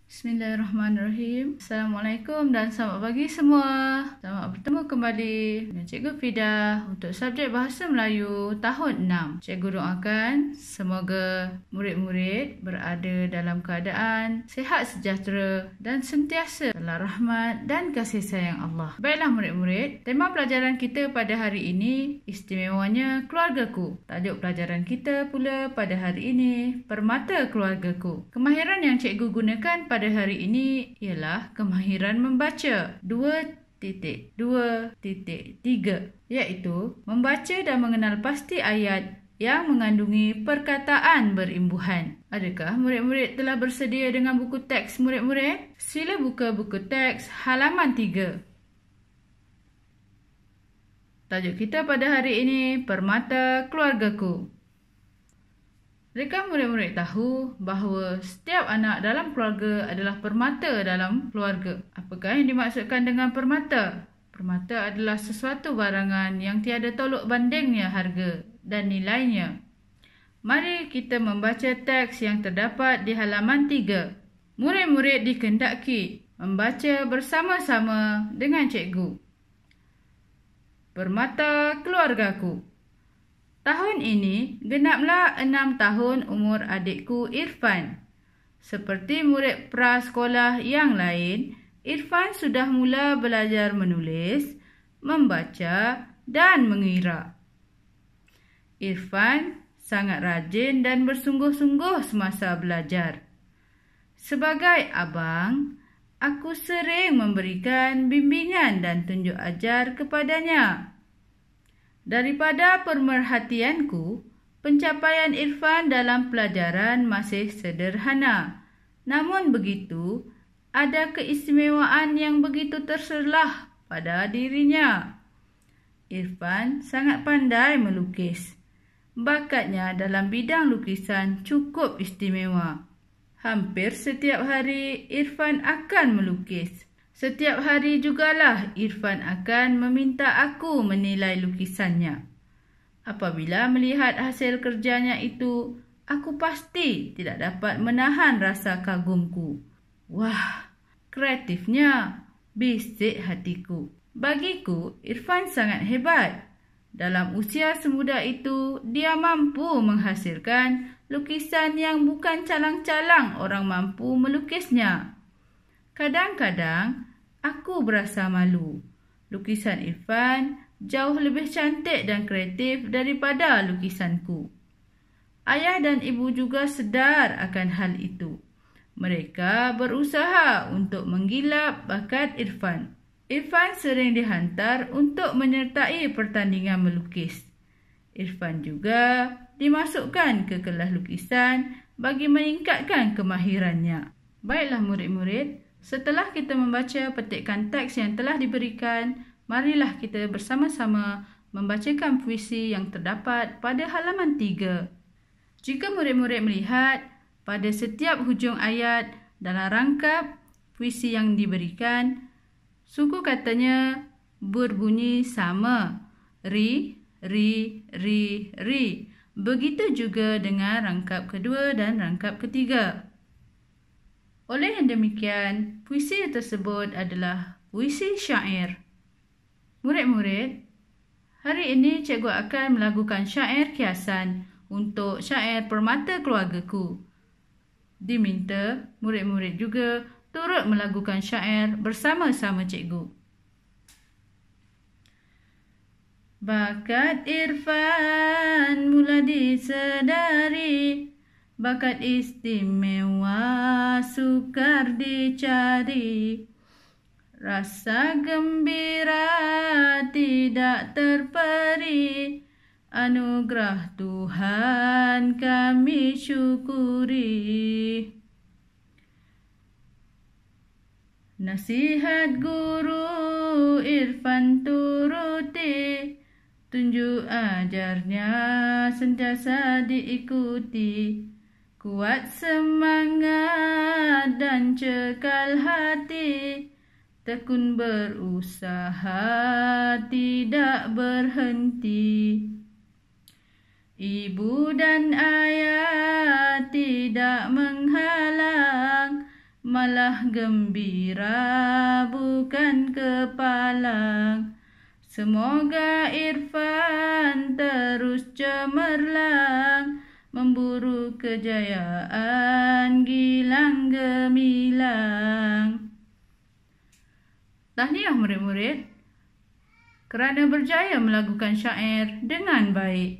Bismillahirrahmanirrahim. Assalamualaikum dan selamat pagi semua. Selamat bertemu kembali dengan Cikgu Fidah untuk subjek Bahasa Melayu tahun 6. Cikgu doakan semoga murid-murid berada dalam keadaan sihat sejahtera dan sentiasa dalam rahmat dan kasih sayang Allah. Baiklah murid-murid, tema pelajaran kita pada hari ini istimewanya keluargaku. Tajuk pelajaran kita pula pada hari ini permata keluargaku. Kemahiran yang cikgu gunakan pada hari ini ialah kemahiran membaca 2.2.3, iaitu membaca dan mengenal pasti ayat yang mengandungi perkataan berimbuhan. Adakah murid-murid telah bersedia dengan buku teks murid-murid? Sila buka buku teks halaman 3. Tajuk kita pada hari ini permata keluargaku. Adakah murid-murid tahu bahawa setiap anak dalam keluarga adalah permata dalam keluarga? Apakah yang dimaksudkan dengan permata? Permata adalah sesuatu barangan yang tiada tolok bandingnya harga dan nilainya. Mari kita membaca teks yang terdapat di halaman 3. Murid-murid dikendaki membaca bersama-sama dengan cikgu. Permata keluargaku. Tahun ini genaplah 6 tahun umur adikku Irfan. Seperti murid prasekolah yang lain, Irfan sudah mula belajar menulis, membaca dan mengira. Irfan sangat rajin dan bersungguh-sungguh semasa belajar. Sebagai abang, aku sering memberikan bimbingan dan tunjuk ajar kepadanya. Daripada pemerhatianku, pencapaian Irfan dalam pelajaran masih sederhana. Namun begitu, ada keistimewaan yang begitu terserlah pada dirinya. Irfan sangat pandai melukis. Bakatnya dalam bidang lukisan cukup istimewa. Hampir setiap hari Irfan akan melukis. Setiap hari jugalah Irfan akan meminta aku menilai lukisannya. Apabila melihat hasil kerjanya itu, aku pasti tidak dapat menahan rasa kagumku. Wah, kreatifnya, bisik hatiku. Bagiku, Irfan sangat hebat. Dalam usia semuda itu, dia mampu menghasilkan lukisan yang bukan calang-calang orang mampu melukisnya. Kadang-kadang, aku berasa malu. Lukisan Irfan jauh lebih cantik dan kreatif daripada lukisanku. Ayah dan ibu juga sedar akan hal itu. Mereka berusaha untuk menggilap bakat Irfan. Irfan sering dihantar untuk menyertai pertandingan melukis. Irfan juga dimasukkan ke kelas lukisan bagi meningkatkan kemahirannya. Baiklah murid-murid, setelah kita membaca petikan teks yang telah diberikan, marilah kita bersama-sama membacakan puisi yang terdapat pada halaman 3. Jika murid-murid melihat pada setiap hujung ayat dalam rangkap puisi yang diberikan, suku katanya berbunyi sama. Ri, ri, ri, ri. Begitu juga dengan rangkap kedua dan rangkap ketiga. Oleh yang demikian, puisi tersebut adalah puisi syair. Murid-murid, hari ini cikgu akan melakukan syair kiasan untuk syair permata keluargaku. Diminta murid-murid juga turut melakukan syair bersama-sama cikgu. Bakat Irfan mula disedari, bakat istimewa sukar dicari. Rasa gembira tidak terperi, anugerah Tuhan kami syukuri. Nasihat guru Irfan turuti, tunjuk ajarnya sentiasa diikuti. Kuat semangat dan cekal hati, tekun berusaha tidak berhenti. Ibu dan ayah tidak menghalang, malah gembira bukan kepalang. Semoga Irfan terus cemerlang, memburu kejayaan gilang gemilang. Tahniah murid-murid kerana berjaya melakukan syair dengan baik.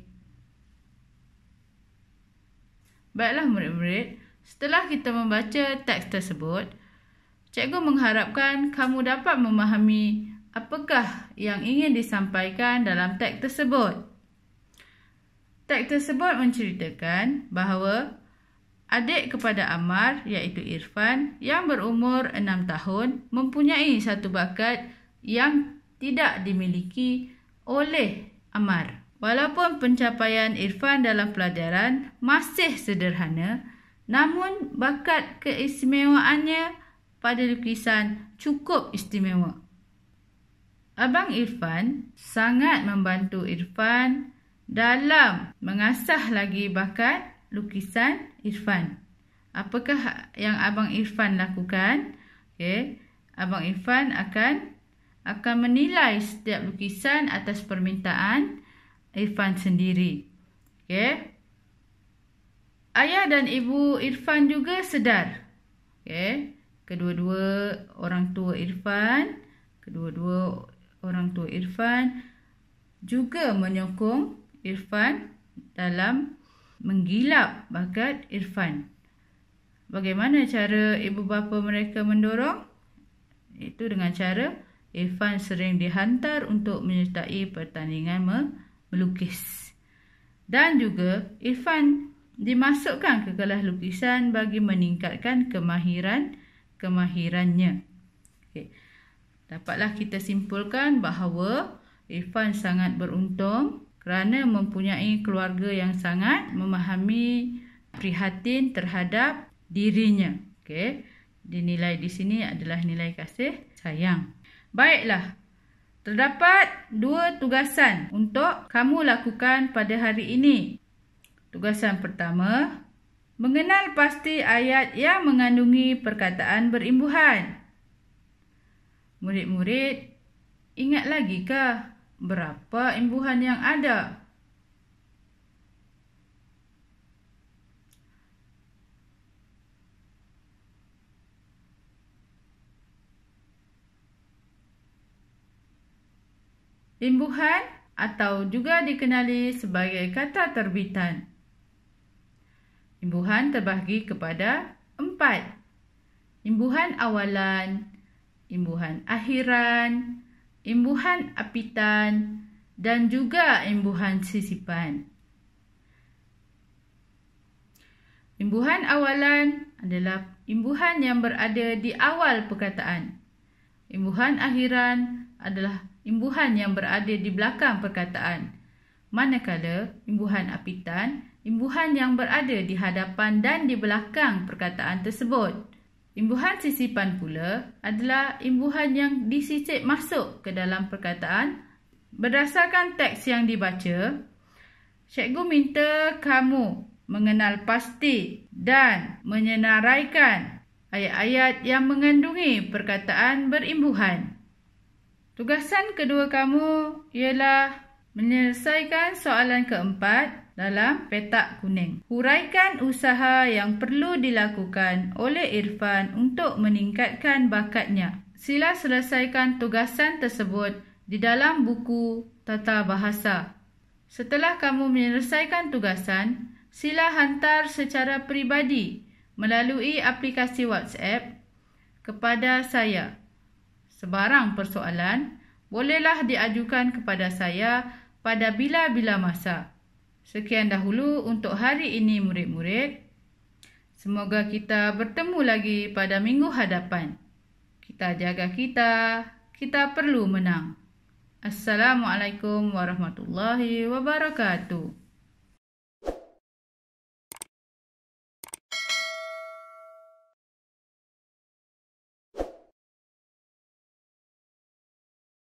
Baiklah murid-murid, setelah kita membaca teks tersebut, cikgu mengharapkan kamu dapat memahami apakah yang ingin disampaikan dalam teks tersebut. Teks tersebut menceritakan bahawa adik kepada Ammar iaitu Irfan yang berumur 6 tahun mempunyai satu bakat yang tidak dimiliki oleh Ammar. Walaupun pencapaian Irfan dalam pelajaran masih sederhana, namun bakat keistimewaannya pada lukisan cukup istimewa. Abang Irfan sangat membantu Irfan dalam mengasah lagi bakat lukisan Irfan. Apakah yang Abang Irfan lakukan? Abang Irfan akan menilai setiap lukisan atas permintaan Irfan sendiri. Ayah dan ibu Irfan juga sedar. Kedua-dua orang tua Irfan juga menyokong Irfan dalam menggilap bakat Irfan. Bagaimana cara ibu bapa mereka mendorong? Itu dengan cara Irfan sering dihantar untuk menyertai pertandingan melukis. Dan juga Irfan dimasukkan ke kelas lukisan bagi meningkatkan kemahirannya. Dapatlah kita simpulkan bahawa Irfan sangat beruntung kerana mempunyai keluarga yang sangat memahami, prihatin terhadap dirinya. Dinilai di sini adalah nilai kasih sayang. Baiklah, terdapat 2 tugasan untuk kamu lakukan pada hari ini. Tugasan pertama, mengenal pasti ayat yang mengandungi perkataan berimbuhan. Murid-murid, ingat lagikah berapa imbuhan yang ada? Imbuhan atau juga dikenali sebagai kata terbitan. Imbuhan terbahagi kepada 4. Imbuhan awalan, imbuhan akhiran, imbuhan apitan, dan juga imbuhan sisipan. Imbuhan awalan adalah imbuhan yang berada di awal perkataan. Imbuhan akhiran adalah imbuhan yang berada di belakang perkataan. Manakala imbuhan apitan, imbuhan yang berada di hadapan dan di belakang perkataan tersebut. Imbuhan sisipan pula adalah imbuhan yang disisip masuk ke dalam perkataan. Berdasarkan teks yang dibaca, cikgu minta kamu mengenal pasti dan menyenaraikan ayat-ayat yang mengandungi perkataan berimbuhan. Tugasan kedua kamu ialah menyelesaikan soalan keempat dalam petak kuning. Huraikan usaha yang perlu dilakukan oleh Irfan untuk meningkatkan bakatnya. Sila selesaikan tugasan tersebut di dalam buku tata bahasa. Setelah kamu menyelesaikan tugasan, sila hantar secara peribadi melalui aplikasi WhatsApp kepada saya. Sebarang persoalan bolehlah diajukan kepada saya pada bila-bila masa. Sekian dahulu untuk hari ini murid-murid. Semoga kita bertemu lagi pada minggu hadapan. Kita jaga kita perlu menang. Assalamualaikum warahmatullahi wabarakatuh.